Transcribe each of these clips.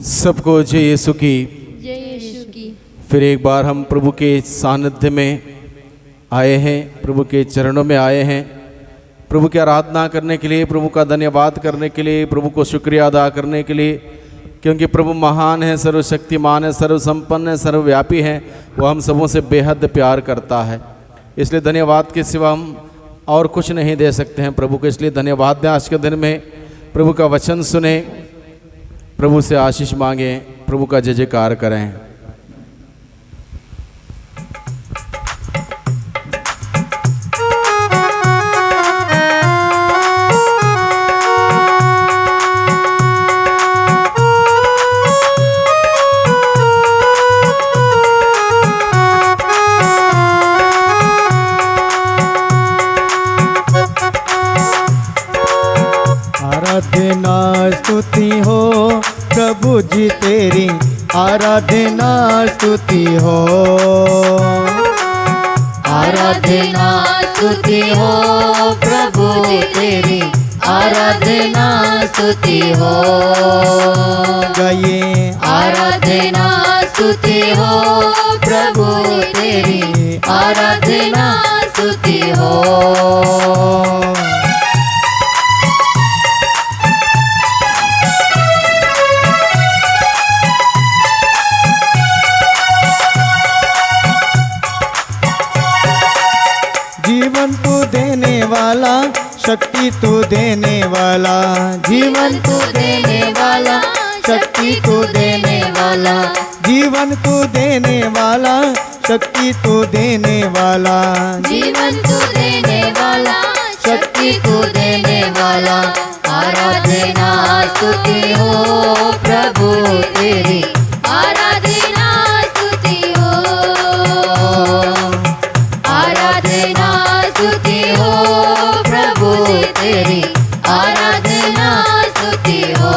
सबको जय यीशु की। जय यीशु की। फिर एक बार हम प्रभु के सानिध्य में आए हैं, प्रभु के चरणों में आए हैं, प्रभु की आराधना करने के लिए, प्रभु का धन्यवाद करने के लिए, प्रभु को शुक्रिया अदा करने के लिए, क्योंकि प्रभु महान है, सर्वशक्तिमान है, सर्वसंपन्न है, सर्वव्यापी है। वो हम सबों से बेहद प्यार करता है, इसलिए धन्यवाद के सिवा हम और कुछ नहीं दे सकते हैं प्रभु को। इसलिए धन्यवाद दें। आज के दिन में प्रभु का वचन सुने, प्रभु से आशीष मांगें, प्रभु का जय जयकार करें। आराधना स्तुति हो प्रभु जी तेरी, आराधना स्तुति हो, आराधना स्तुति हो प्रभु जी तेरी, आराधना स्तुति हो। गए आराधना स्तुति हो प्रभु तेरी, आराधना स्तुति हो। जीवन तू देने वाला, शक्ति तू देने वाला, जीवन तू देने वाला, शक्ति तू देने वाला, जीवन तू देने वाला, शक्ति तू देने वाला, जीवन तू देने वाला, शक्ति तू देने वाला। आराधना स्तुति हो प्रभु तेरी, आराधना स्तुति हो, आराधना स्तुति हो प्रभु तेरी, आराधना स्तुति हो।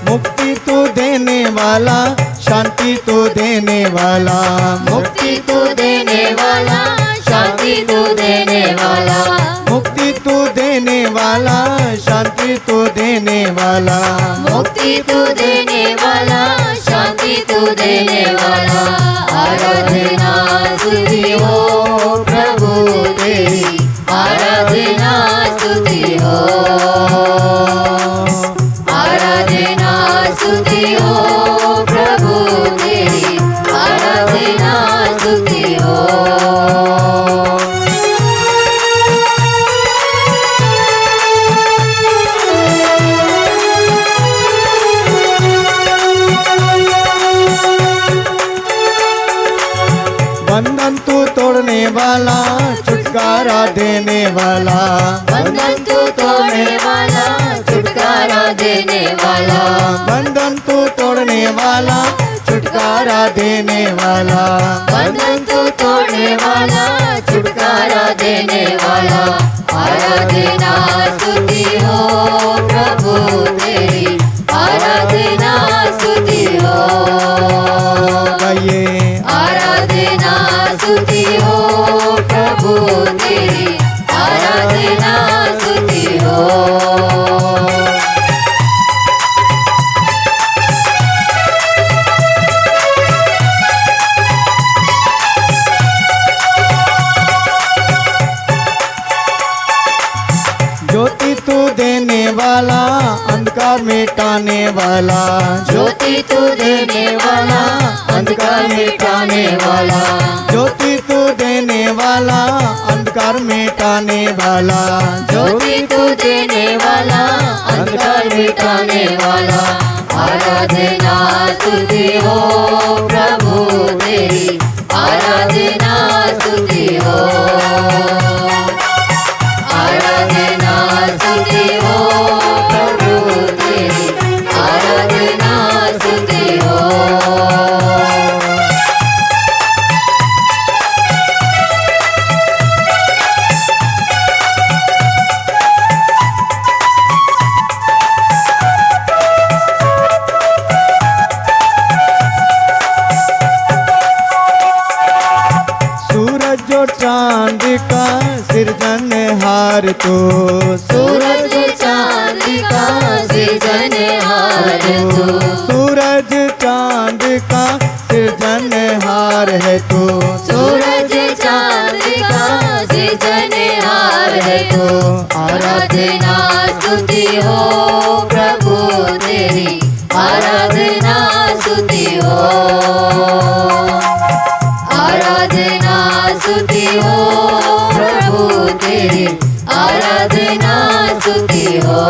मुक्ति तू देने वाला, शांति तू देने वाला, मुक्ति तू देने वाला, शांति तू देने वाला, मुक्ति तू देने वाला, शांति तू देने वाला, मुक्ति तू देने वाला, शांति तू देने वाला। आराधना स्तुति हो प्रभु तेरी, आराधना स्तुति हो, आराधना स्तुति हो प्रभु तेरी, आराधना स्तुति हो। बंधन तू तोड़ने वाला, छुटकारा देने वाला, बंधन तू तोड़ने वाला, छुटकारा देने वाला, बंधन तू तोड़ने वाला, छुटकारा देने वाला, बंधन तू तोड़ने वाला, छुटकारा देने वाला। आराधना स्तुति हो प्रभु तेरी, आराधना स्तुति हो, गाइए आराधना स्तुति हो प्रभु तेरी, आराधना स्तुति हो। ज्योति तू देने वाला, अंधकार मिटाने वाला, ज्योति तू देने वाला, अंधकार मिटाने वाला, ज्योति तू देने वाला, अंधकार मिटाने वाला, ज्योति तू देने वाला, अंधकार मिटाने वाला। आराधना स्तुति हो प्रभु तेरी, आराधना स्तुति हो, आराधना स्तुति हो प्रभु तेरी, आराधना स्तुति हो। जो चांद का सृजनहार तू, सूरज चांद का सृजनहार तू, सूरज चांद का सृजनहार है तू, सूरज चांद का सृजनहार है तू। आराधना स्तुति हो प्रभु तेरी, आराधना स्तुति हो, आराधना स्तुति हो प्रभु तेरी, आराधना स्तुति हो।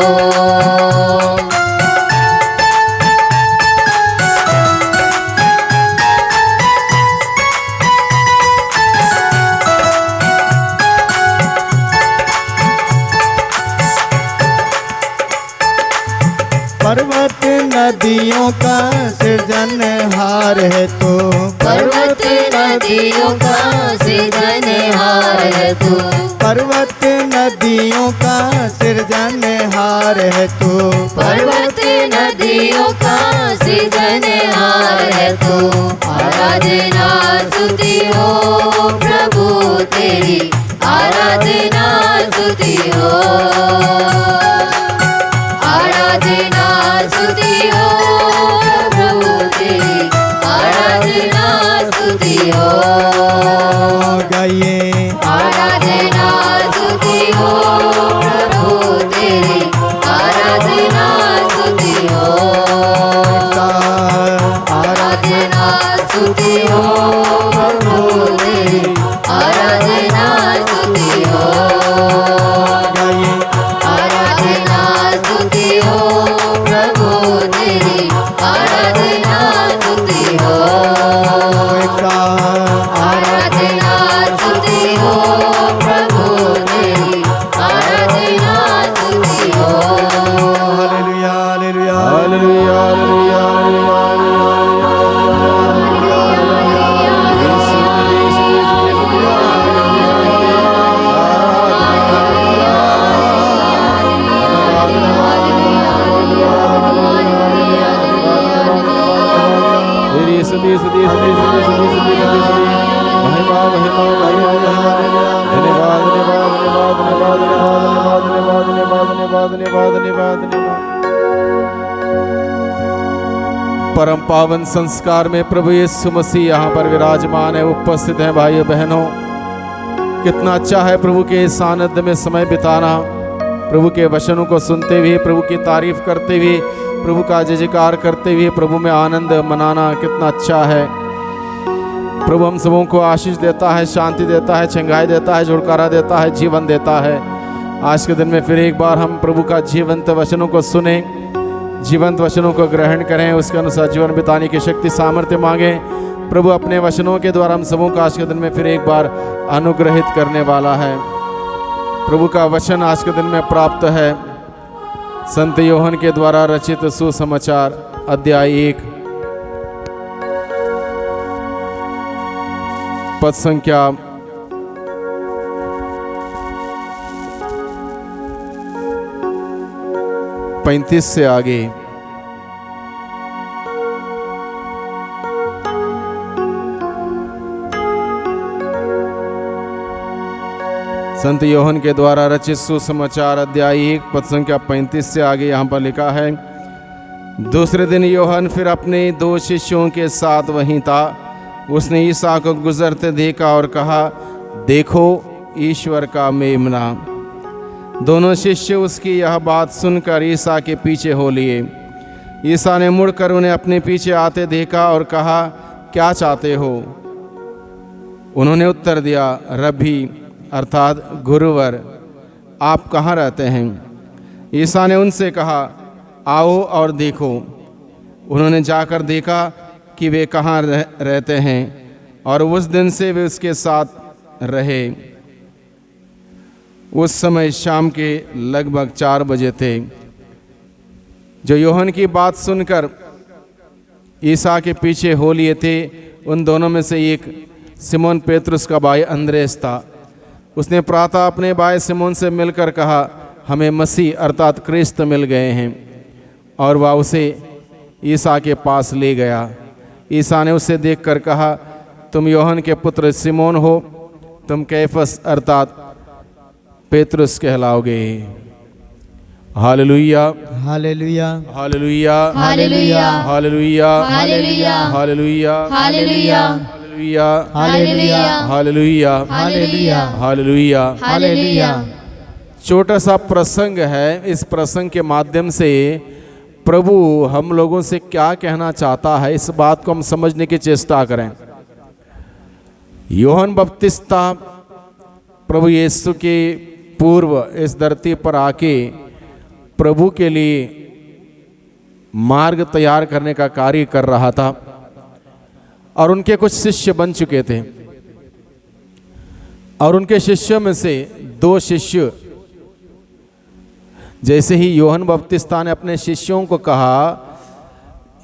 पर्वत नदियों का सृजनहार है तू, पर्वत नदियों का सृजनहार है तू, पर्वत नदियों का सृजनहार है तू, पर्वत नदियों का सृजनहार है तू। आराधना स्तुति हो प्रभु तेरी, आराधना स्तुति हो, आराधना स्तुति हो प्रभु तेरी, आराधना स्तुति हो। गाइए आराधना स्तुति हो प्रभु तेरी, आराधना स्तुति हो, आराधना स्तुति हो प्रभु तेरी, आराधना स्तुति हो, गाइए आराधना स्तुति हो प्रभु तेरी, आराधना स्तुति हो, आराधना स्तुति हो प्रभु तेरी, आराधना स्तुति हो। हालेलुया हालेलुया हालेलुया हालेलुया सदी सदी सदी सदी सदी सदी सदी सदी महिमा महिमा महिमा महिमा धन्यवाद धन्यवाद धन्यवाद धन्यवाद धन्यवाद धन्यवाद धन्यवाद धन्यवाद धन्यवाद धन्यवाद। परम पावन संस्कार में प्रभु यीशु मसीह यहाँ पर विराजमान है, उपस्थित हैं भाइयों बहनों। कितना अच्छा है प्रभु के सानिध्य में समय बिताना, प्रभु के वचनों को सुनते हुए, प्रभु की तारीफ करते हुए, प्रभु का जय जयकार करते हुए प्रभु में आनंद मनाना कितना अच्छा है। प्रभु हम सबों को आशीष देता है, शांति देता है, चंगाई देता है, छुटकारा देता है, जीवन देता है। आज के दिन में फिर एक बार हम प्रभु का जीवंत वचनों को सुने, जीवंत वचनों को ग्रहण करें, उसके अनुसार जीवन बिताने की शक्ति सामर्थ्य मांगें। प्रभु अपने वचनों के द्वारा हम सबों को आज के दिन में फिर एक बार अनुग्रहित करने वाला है। प्रभु का वचन आज के दिन में प्राप्त है संत यूहन्ना के द्वारा रचित सुसमाचार अध्याय 1 पद संख्या 35 से आगे। संत यूहन्ना के द्वारा रचित सुसमाचार अध्याय 1 पद संख्या 35 से आगे यहाँ पर लिखा है। दूसरे दिन यूहन्ना फिर अपने 2 शिष्यों के साथ वहीं था। उसने ईसा को गुजरते देखा और कहा, देखो ईश्वर का मेमना। दोनों शिष्य उसकी यह बात सुनकर ईसा के पीछे हो लिए। ईसा ने मुड़कर उन्हें अपने पीछे आते देखा और कहा, क्या चाहते हो? उन्होंने उत्तर दिया, रब्बी अर्थात गुरुवर, आप कहाँ रहते हैं? ईसा ने उनसे कहा, आओ और देखो। उन्होंने जाकर देखा कि वे कहाँ रहते हैं और उस दिन से वे उसके साथ रहे। उस समय शाम के लगभग 4 बजे थे। जो यूहन्ना की बात सुनकर ईसा के पीछे हो लिए थे, उन दोनों में से एक सिमोन पेतरुस का भाई अंद्रेस था। उसने प्रातः अपने भाई सिमोन से मिलकर कहा, हमें मसीह अर्थात क्रिस्त मिल गए हैं, और वह उसे ईसा के पास ले गया। ईसा ने उसे देखकर कहा, तुम यूहन्ना के पुत्र सिमोन हो, तुम कैफस अर्थात पेतरुस कहलाओगे। हालेलुया, हालेलुया, हालेलुया, हालेलुया, हालेलुया, हालेलुया, हालेलुया, हालेलुया, हालेलुया, हालेलुया, हालेलुया, हालेलुया, हालेलुया। हालेलुया। छोटा सा प्रसंग है। इस प्रसंग के माध्यम से प्रभु हम लोगों से क्या कहना चाहता है, इस बात को हम समझने की चेष्टा करें। यूहन्ना बपतिस्ता प्रभु यीशु के पूर्व इस धरती पर आके प्रभु के लिए मार्ग तैयार करने का कार्य कर रहा था और उनके कुछ शिष्य बन चुके थे। और उनके शिष्यों में से 2 शिष्य, जैसे ही यूहन्ना बपतिस्ता ने अपने शिष्यों को कहा,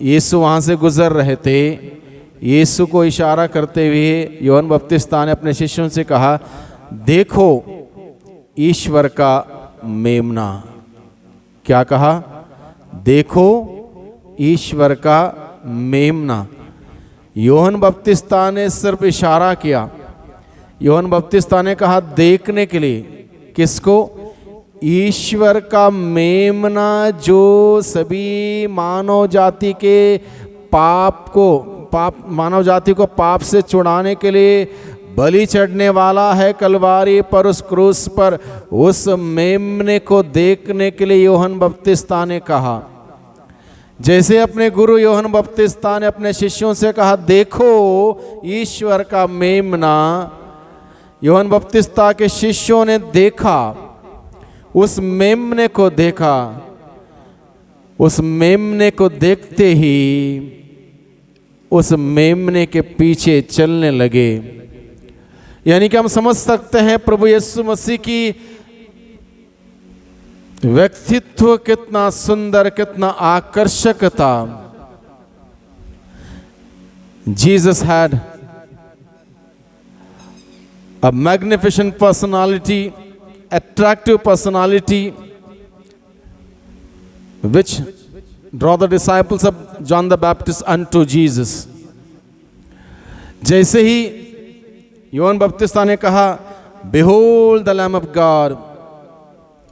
यीशु वहाँ से गुजर रहे थे, यीशु को इशारा करते हुए यूहन्ना बपतिस्ता ने अपने शिष्यों से कहा, देखो ईश्वर का मेमना। क्या कहा? देखो ईश्वर का मेमना। यूहन्ना बपतिस्ता ने सिर्फ इशारा किया। यूहन्ना बपतिस्ता ने कहा देखने के लिए, किसको? ईश्वर का मेमना, जो सभी मानव जाति के मानव जाति को पाप से छुड़ाने के लिए बलि चढ़ने वाला है कलवारी पर, उस क्रूस पर। उस मेमने को देखने के लिए यूहन्ना बपतिस्ता ने कहा। जैसे अपने गुरु यूहन्ना बपतिस्ता ने अपने शिष्यों से कहा देखो ईश्वर का मेमना, यूहन्ना बपतिस्ता के शिष्यों ने देखा, उस मेमने को देखा। उस मेमने को देखते ही उस मेमने के पीछे चलने लगे। यानी कि हम समझ सकते हैं प्रभु यीशु मसीह की व्यक्तित्व कितना सुंदर, कितना आकर्षक था। Jesus had a magnificent personality, attractive personality, which draw the disciples of John the Baptist unto Jesus. जैसे ही यूहन्ना बपतिस्ता ने कहा behold the Lamb of God,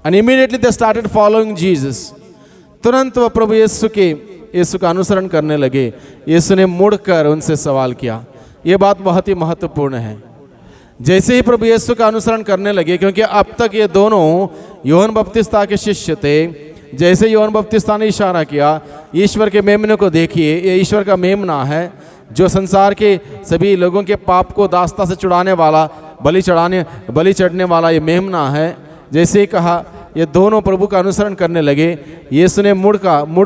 and immediately they started following Jesus. तुरंत वह प्रभु यीशु का अनुसरण करने लगे। यीशु ने मुड़कर उनसे सवाल किया। यह बात बहुत ही महत्वपूर्ण है। जैसे ही प्रभु यीशु का अनुसरण करने लगे, क्योंकि अब तक ये दोनों यूहन्ना बपतिस्ता के शिष्य थे, जैसे यूहन्ना बपतिस्ता ने इशारा किया ईश्वर के मेमने को देखिए, ये ईश्वर का मेमना है जो संसार के सभी लोगों के पाप को दास्ता से छुड़ाने वाला, बलि चढ़ने वाला ये मेमना है। जैसे ही कहा, ये दोनों प्रभु का अनुसरण करने लगे। यीशु ने मुड़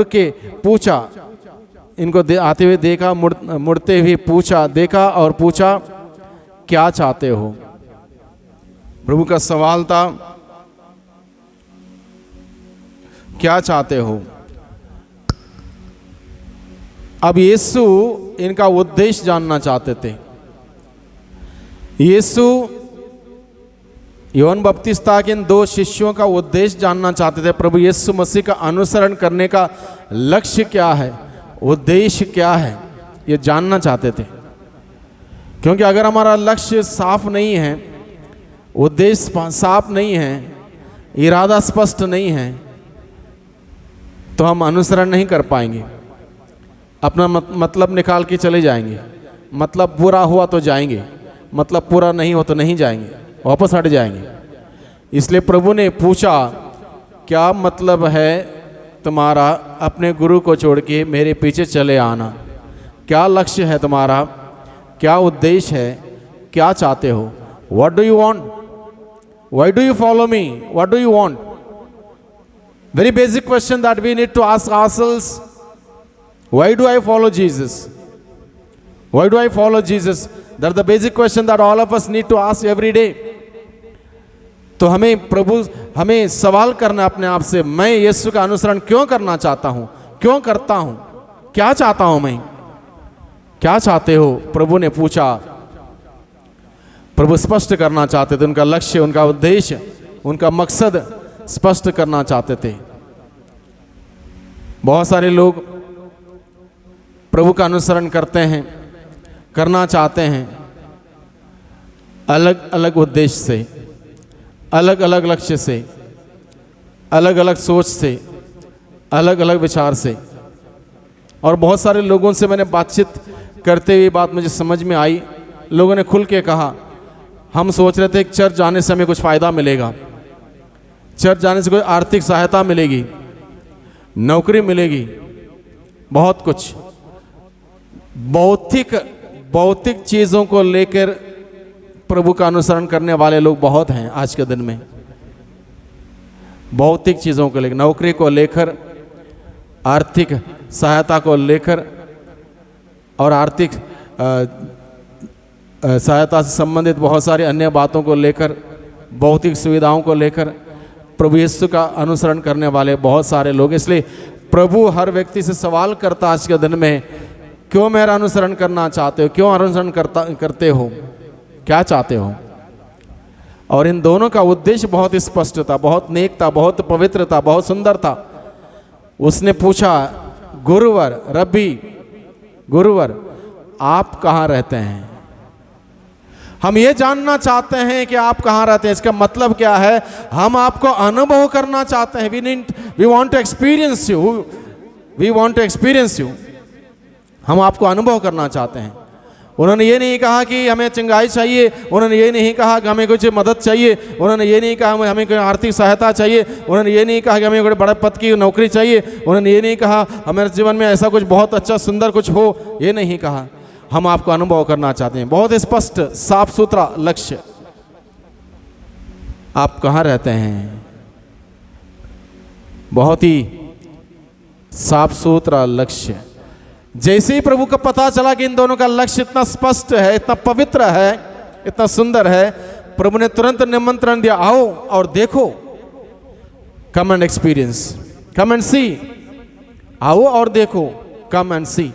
के पूछा, इनको आते हुए देखा, मुड़ते हुए पूछा, देखा और पूछा क्या चाहते हो? प्रभु का सवाल था क्या चाहते हो? अब यीशु इनका उद्देश्य जानना चाहते थे। यीशु यूहन्ना बपतिस्ता के इन 2 शिष्यों का उद्देश्य जानना चाहते थे। प्रभु यीशु मसीह का अनुसरण करने का लक्ष्य क्या है, उद्देश्य क्या है, ये जानना चाहते थे। क्योंकि अगर हमारा लक्ष्य साफ नहीं है, उद्देश्य साफ नहीं है, इरादा स्पष्ट नहीं है, तो हम अनुसरण नहीं कर पाएंगे। अपना मतलब निकाल के चले जाएंगे। मतलब पूरा हुआ तो जाएंगे, मतलब पूरा नहीं हो तो नहीं जाएंगे, वापस हट जाएंगे। इसलिए प्रभु ने पूछा क्या मतलब है तुम्हारा अपने गुरु को छोड़ के मेरे पीछे चले आना? क्या लक्ष्य है तुम्हारा? क्या उद्देश्य है? क्या चाहते हो? What do you want? Why do you follow me? What do you want? Very basic question that we need to ask ourselves. Why do I follow Jesus? Why do I follow Jesus? That's the basic question that all of us need to ask every day. तो हमें सवाल करना अपने आप से, मैं यीशु का अनुसरण क्यों करना चाहता हूं, क्यों करता हूं, क्या चाहता हूं मैं, क्या चाहते हो? प्रभु ने पूछा। प्रभु स्पष्ट करना चाहते थे, उनका लक्ष्य, उनका उद्देश्य, उनका मकसद स्पष्ट करना चाहते थे। बहुत सारे लोग प्रभु का अनुसरण करते हैं, करना चाहते हैं, अलग अलग उद्देश्य से, अलग अलग लक्ष्य से, अलग अलग सोच से, अलग अलग विचार से, और बहुत सारे लोगों से मैंने बातचीत करते हुए बात मुझे समझ में आई। लोगों ने खुल के कहा, हम सोच रहे थे कि चर्च जाने से हमें कुछ फ़ायदा मिलेगा, चर्च जाने से कोई आर्थिक सहायता मिलेगी, नौकरी मिलेगी, बहुत कुछ भौतिक चीज़ों को लेकर प्रभु का अनुसरण करने वाले लोग बहुत हैं आज के दिन में। भौतिक चीज़ों को लेकर, नौकरी को लेकर, आर्थिक सहायता को लेकर और आर्थिक सहायता से संबंधित बहुत सारी अन्य बातों को लेकर, भौतिक सुविधाओं को लेकर प्रभु यीशु का अनुसरण करने वाले बहुत सारे लोग। इसलिए प्रभु हर व्यक्ति से सवाल करता आज के दिन में, क्यों मेरा अनुसरण करना चाहते हो, क्यों अनुसरण करते हो, क्या चाहते हो। और इन दोनों का उद्देश्य बहुत स्पष्ट था, बहुत नेक था, बहुत पवित्र था, बहुत सुंदर था। उसने पूछा, गुरुवर, रब्बी, गुरुवर, आप कहाँ रहते हैं? हम ये जानना चाहते हैं कि आप कहाँ रहते हैं। इसका मतलब क्या है? हम आपको अनुभव करना चाहते हैं। We want to experience you, we want to experience you. हम आपको अनुभव करना चाहते हैं। उन्होंने ये नहीं कहा कि हमें चंगाई चाहिए, उन्होंने ये नहीं कहा कि हमें कुछ मदद चाहिए, उन्होंने ये नहीं कहा हमें कोई आर्थिक सहायता चाहिए, उन्होंने ये नहीं कहा कि हमें कोई बड़े पद की नौकरी चाहिए, उन्होंने ये नहीं कहा हमारे जीवन में ऐसा कुछ बहुत अच्छा सुंदर कुछ हो, ये नहीं कहा। हम आपको अनुभव करना चाहते हैं। बहुत स्पष्ट साफ सुथरा लक्ष्य। आप कहाँ रहते हैं? बहुत ही साफ सुथरा लक्ष्य। जैसे ही प्रभु को पता चला कि इन दोनों का लक्ष्य इतना स्पष्ट है, इतना पवित्र है, इतना सुंदर है, प्रभु ने तुरंत निमंत्रण दिया, आओ और देखो, come and experience, come and see. आओ और देखो, कम एंड सी।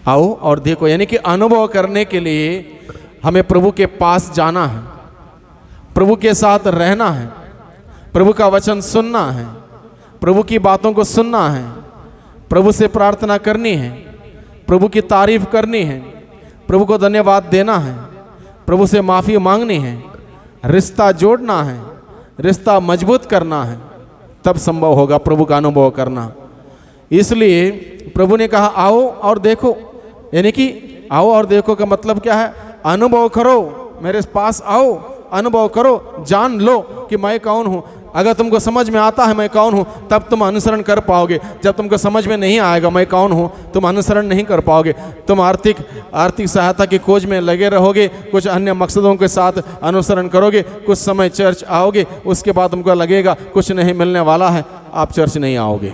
आओ और देखो, यानी कि अनुभव करने के लिए हमें प्रभु के पास जाना है, प्रभु के साथ रहना है, प्रभु का वचन सुनना है, प्रभु की बातों को सुनना है, प्रभु से प्रार्थना करनी है, प्रभु की तारीफ करनी है, प्रभु को धन्यवाद देना है, प्रभु से माफ़ी मांगनी है, रिश्ता जोड़ना है, रिश्ता मजबूत करना है, तब संभव होगा प्रभु का अनुभव करना। इसलिए प्रभु ने कहा, आओ और देखो। यानी कि आओ और देखो का मतलब क्या है? अनुभव करो, मेरे पास आओ, अनुभव करो, जान लो कि मैं कौन हूँ। अगर तुमको समझ में आता है मैं कौन हूँ, तब तुम अनुसरण कर पाओगे। जब तुमको समझ में नहीं आएगा मैं कौन हूँ, तुम अनुसरण नहीं कर पाओगे। तुम आर्थिक सहायता की खोज में लगे रहोगे, कुछ अन्य मकसदों के साथ अनुसरण करोगे, कुछ समय चर्च आओगे, उसके बाद तुमको लगेगा कुछ नहीं मिलने वाला है, आप चर्च नहीं आओगे।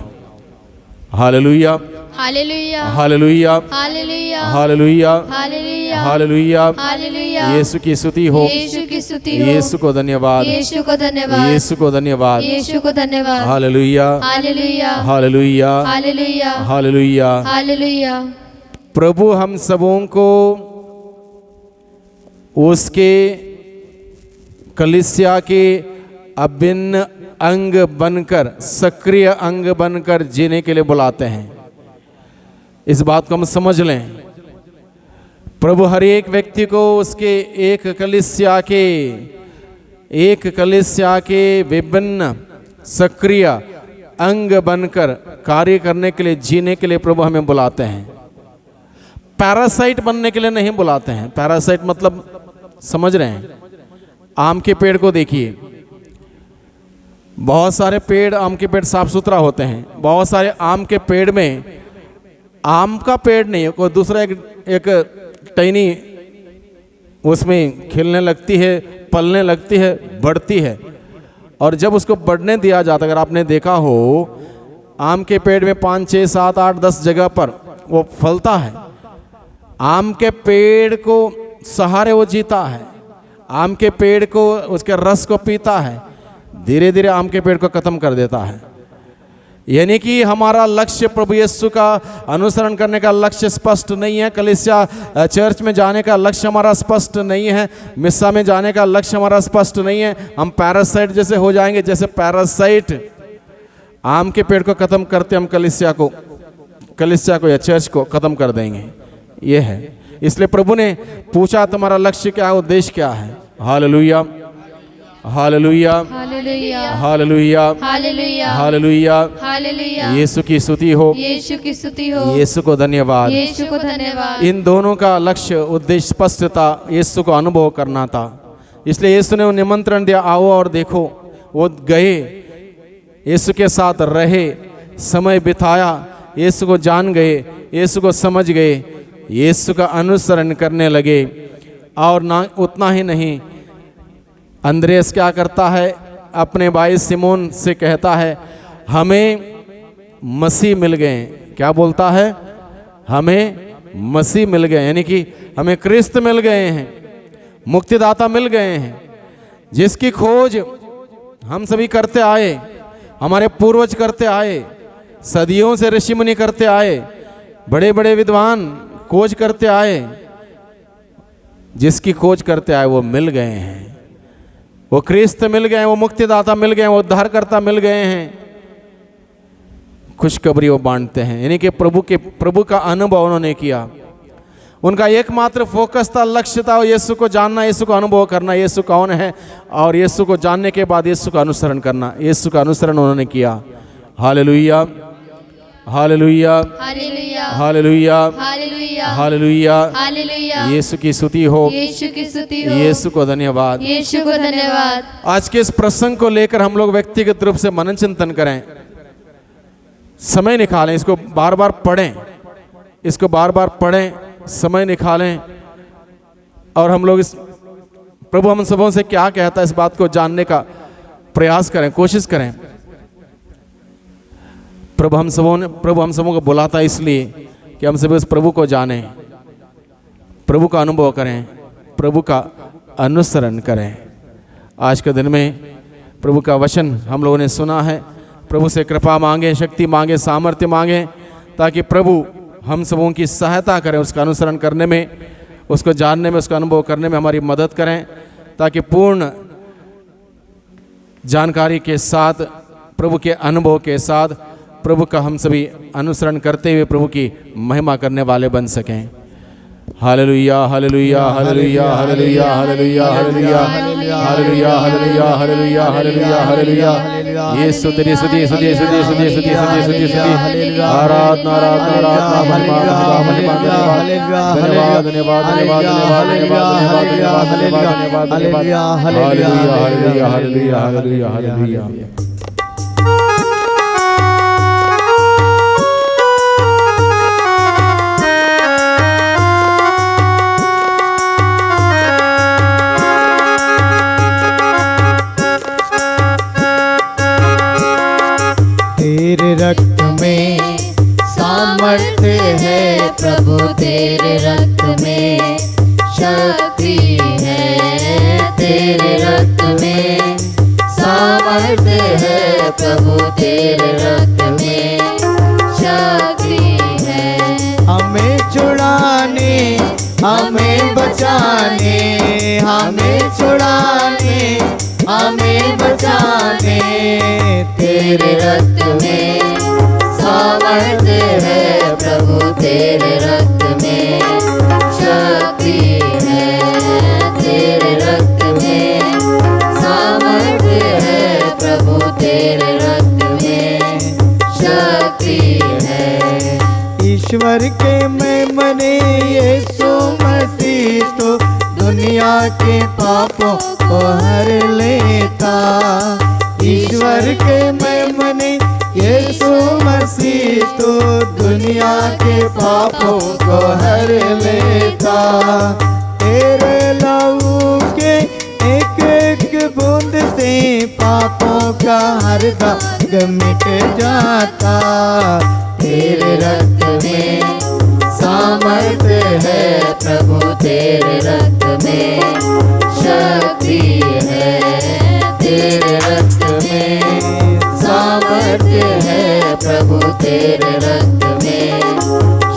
हालेलुया, हालेलुया, हालेलुया, हालेलुया, हालेलुया, हालेलुया, हालेलुया। हालेलुया। यीशु की स्तुति हो, यीशु की स्तुति हो, यीशु को धन्यवाद, यीशु को धन्यवाद, यीशु को धन्यवाद, यीशु को धन्यवाद। हालेलुया, हालेलुया, हालेलुया, हालेलुया, हालेलुया। हालेलुया। प्रभु हम सबों को उसके कलीसिया के अभिन्न अंग बनकर, सक्रिय अंग बनकर जीने के लिए बुलाते हैं। इस बात को हम समझ लें। प्रभु हर एक व्यक्ति को उसके एक कलीसिया के विभिन्न सक्रिय अंग बनकर कार्य करने के लिए, जीने के लिए प्रभु हमें बुलाते हैं। पैरासाइट बनने के लिए नहीं बुलाते हैं। पैरासाइट मतलब समझ रहे हैं? आम के पेड़ को देखिए, बहुत सारे पेड़, आम के पेड़ साफ सुथरा होते हैं। बहुत सारे आम के पेड़ में आम का पेड़ नहीं, कोई दूसरा एक टहनी उसमें खिलने लगती है, पलने लगती है, बढ़ती है। और जब उसको बढ़ने दिया जाता है, अगर आपने देखा हो, आम के पेड़ में 5, 6, 7, 8, 10 जगह पर वो फलता है। आम के पेड़ को सहारे वो जीता है, आम के पेड़ को, उसके रस को पीता है, धीरे धीरे आम के पेड़ को खत्म कर देता है। यानी कि हमारा लक्ष्य, प्रभु यीशु का अनुसरण करने का लक्ष्य स्पष्ट नहीं है। कलीसिया चर्च में जाने का लक्ष्य हमारा स्पष्ट नहीं है। मिस्सा में जाने का लक्ष्य हमारा स्पष्ट नहीं है। हम पैरासाइट जैसे हो जाएंगे, जैसे पैरासाइट आम के पेड़ को खत्म करते, हम कलीसिया को या चर्च को खत्म कर देंगे। ये है। इसलिए प्रभु ने पूछा तुम्हारा लक्ष्य क्या है, उद्देश्य क्या है। हालेलुया, हालेलुया, हालेलुया, हालेलुया, हालेलुया, हालेलुया। हालेलुया। यीशु की स्तुति हो, यीशु की स्तुति हो, यीशु को धन्यवाद। यीशु को धन्यवाद। इन दोनों का लक्ष्य उद्देश्य स्पष्ट था, यीशु को अनुभव करना था। इसलिए यीशु ने निमंत्रण दिया, आओ और देखो। वो गए, यीशु के साथ रहे, समय बिताया, यीशु को जान गए, यीशु को समझ गए, यीशु का अनुसरण करने लगे। और ना उतना ही नहीं, अंद्रेस क्या करता है, अपने भाई सिमोन से कहता है हमें मसीह मिल गए। क्या बोलता है, हमें मसीह मिल गए, यानी कि हमें क्रिस्त मिल गए हैं, मुक्तिदाता मिल गए हैं, जिसकी खोज हम सभी करते आए, हमारे पूर्वज करते आए, सदियों से ऋषि मुनि करते आए, बड़े बड़े विद्वान खोज करते आए। जिसकी खोज करते आए वो मिल गए हैं, वो क्रिस्त मिल गए, वो मुक्तिदाता मिल गए, वो उद्धारकर्ता मिल गए हैं। खुशखबरी वो बांटते हैं, यानी कि प्रभु का अनुभव उन्होंने किया। उनका एकमात्र फोकस था, लक्ष्य था यीशु को जानना, यीशु को अनुभव करना, यीशु कौन है, और यीशु को जानने के बाद यीशु का अनुसरण करना। यीशु का अनुसरण उन्होंने किया। हालेलुया, हालेलुया, हालेलुया, हालेलुया, हालेलुया, हालेलुया। हालेलुया। यीशु की स्तुति हो, यीशु की स्तुति हो, यीशु को धन्यवाद। यीशु को धन्यवाद। आज के इस प्रसंग को लेकर हम लोग व्यक्तिगत रूप से मनन चिंतन करें, समय निकालें, इसको बार बार पढ़ें, इसको बार बार पढ़ें, समय निकालें, और हम लोग इस प्रभु हम सबों से क्या कहता है इस बात को जानने का प्रयास करें, कोशिश करें। प्रभु हम सबों को बुलाता है इसलिए कि हम सभी उस प्रभु को जानें, प्रभु का अनुभव करें, प्रभु का अनुसरण करें। आज के दिन में प्रभु का वचन हम लोगों ने सुना है। प्रभु से कृपा मांगे, शक्ति मांगे, सामर्थ्य मांगे, ताकि प्रभु हम सबों की सहायता करें, उसका अनुसरण करने में, उसको जानने में, उसका अनुभव करने में हमारी मदद करें, ताकि पूर्ण जानकारी के साथ, प्रभु के अनुभव के साथ, प्रभु का हम सभी अनुसरण करते हुए प्रभु की महिमा करने वाले बन सकें। हालेलुया, हालेलुया, हालेलुया, हालेलुया, हालेलुया, हालेलुया, हालेलुया, हालेलुया, हालेलुया, हालेलुया, हालेलुया। यीशु तेरी स्तुति, स्तुति, स्तुति, स्तुति, स्तुति, स्तुति, स्तुति, स्तुति, आराधना, आराधना, आराधना, महिमा, महिमा, महिमा, धन्यवाद, धन्यवाद, धन्यवाद, धन्यवाद, धन्यवाद, धन्यवाद, धन्यवाद, धन्यवाद, धन्यवाद, हालेलुया, हालेलुया, हालेलुया, हालेलुया, हालेलुया। तेरे रक्त में सामर्थ्य है प्रभु, तेरे रक्त में शक्ति है, तेरे रक्त में सामर्थ्य है प्रभु, तेरे रक्त में शक्ति है। हमें छुड़ाने, हमें बचाने, हमें छुड़ाने, हमें बचाने, तेरे रक्त में सामर्थ्य है प्रभु, तेरे रक्त में शक्ति है, तेरे रक्त में सामर्थ्य है प्रभु, तेरे रक्त में शक्ति है। ईश्वर के मेमने यीशु मसीह तो दुनिया के पापों को हर लेता। ईश्वर के मेमने यीशु मसीह तो दुनिया के पापों को हर लेता। तेरे लहू के एक एक बूंद से पापों का हर दाग मिट जाता। तेरे रक्त में सामर्थ्य है प्रभु, तेरे रक्त में शक्ति है, तेरे रक्त में सामर्थ्य है प्रभु, तेरे रक्त में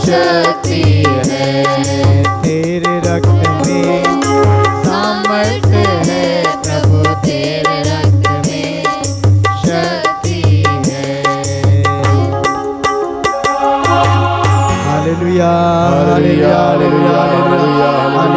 शक्ति है, तेरे रक्त में सामर्थ्य है प्रभु, तेरे रक्त में शक्ति है। हालेलुया, हालेलुया, हालेलुया, हालेलुया।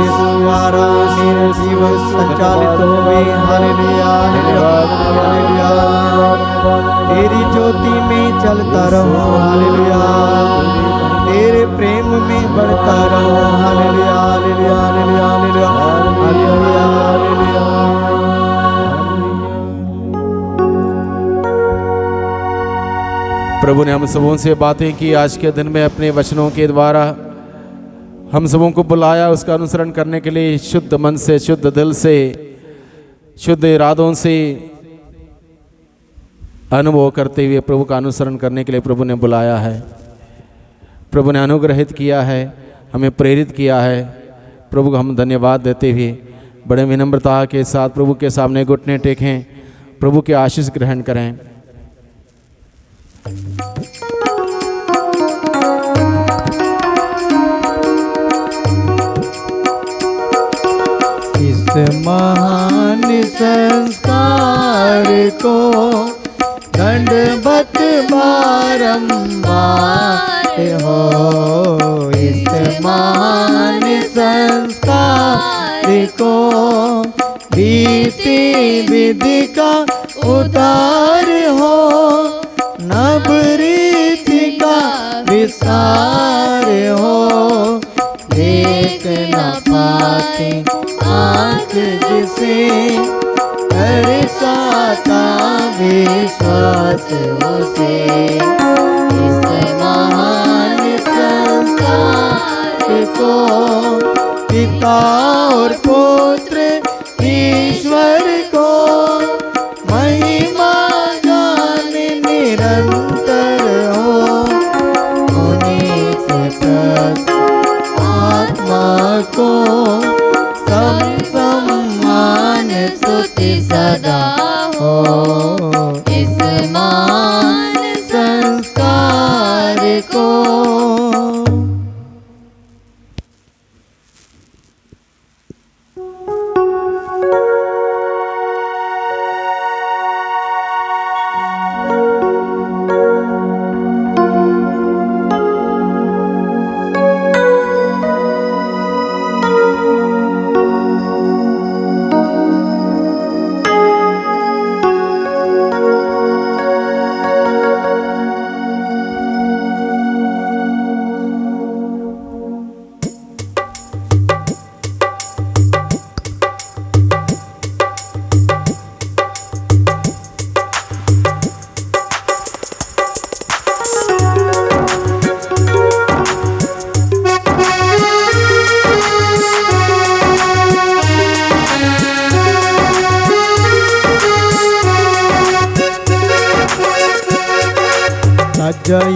तेरे द्वारा मेरा जीवन संचालित होवे। Hallelujah hallelujah. तेरी ज्योति में चलता रहूं। हालेलुया। तेरे प्रेम में बढ़ता रहूं। हालेलुया हालेलुया हालेलुया हालेलुया हालेलुया। प्रभु ने हम सबों से बातें की आज के दिन में अपने वचनों के द्वारा हम सबों को बुलाया उसका अनुसरण करने के लिए, शुद्ध मन से, शुद्ध दिल से, शुद्ध इरादों से अनुभव करते हुए प्रभु का अनुसरण करने के लिए प्रभु ने बुलाया है। प्रभु ने अनुग्रहित किया है, हमें प्रेरित किया है। प्रभु को हम धन्यवाद देते हुए बड़े विनम्रता के साथ प्रभु के सामने घुटने टेकें, प्रभु के आशीष ग्रहण करें। इस महान संस्कार को दंडवत बारंबार हो। इस महान संस्कार को रीति विधि का उतार हो। नव रीति का विस्तार हो। देख न पाती आँख जिसे दर्शाता विश्वास उसे। इस महान संस्कार को पिता और पुत्र ईश्वर को महिमा गाने निरंतर हो। उन्हीं से आत्मा को सम्मान स्तुति सदा हो। इस महान संस्कार को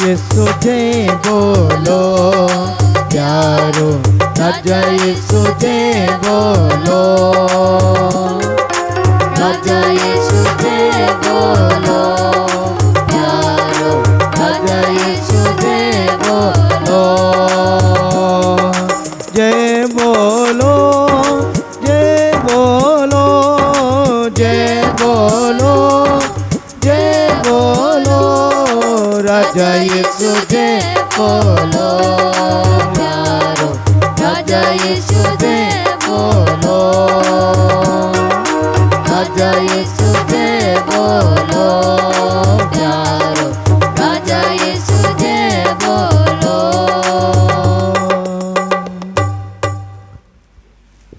यीशु जय बोलो प्यारो। राजा यीशु जय बोलो। राजा यीशु जय बोलो प्यारो। राजा यीशु जय बोलो। जय बोलो जय बोलो जय बोलो जय बोलो। राजा यीशु जय बोलो प्यारो। राजा यीशु जय बोलो। राजा यीशु जय बोलो।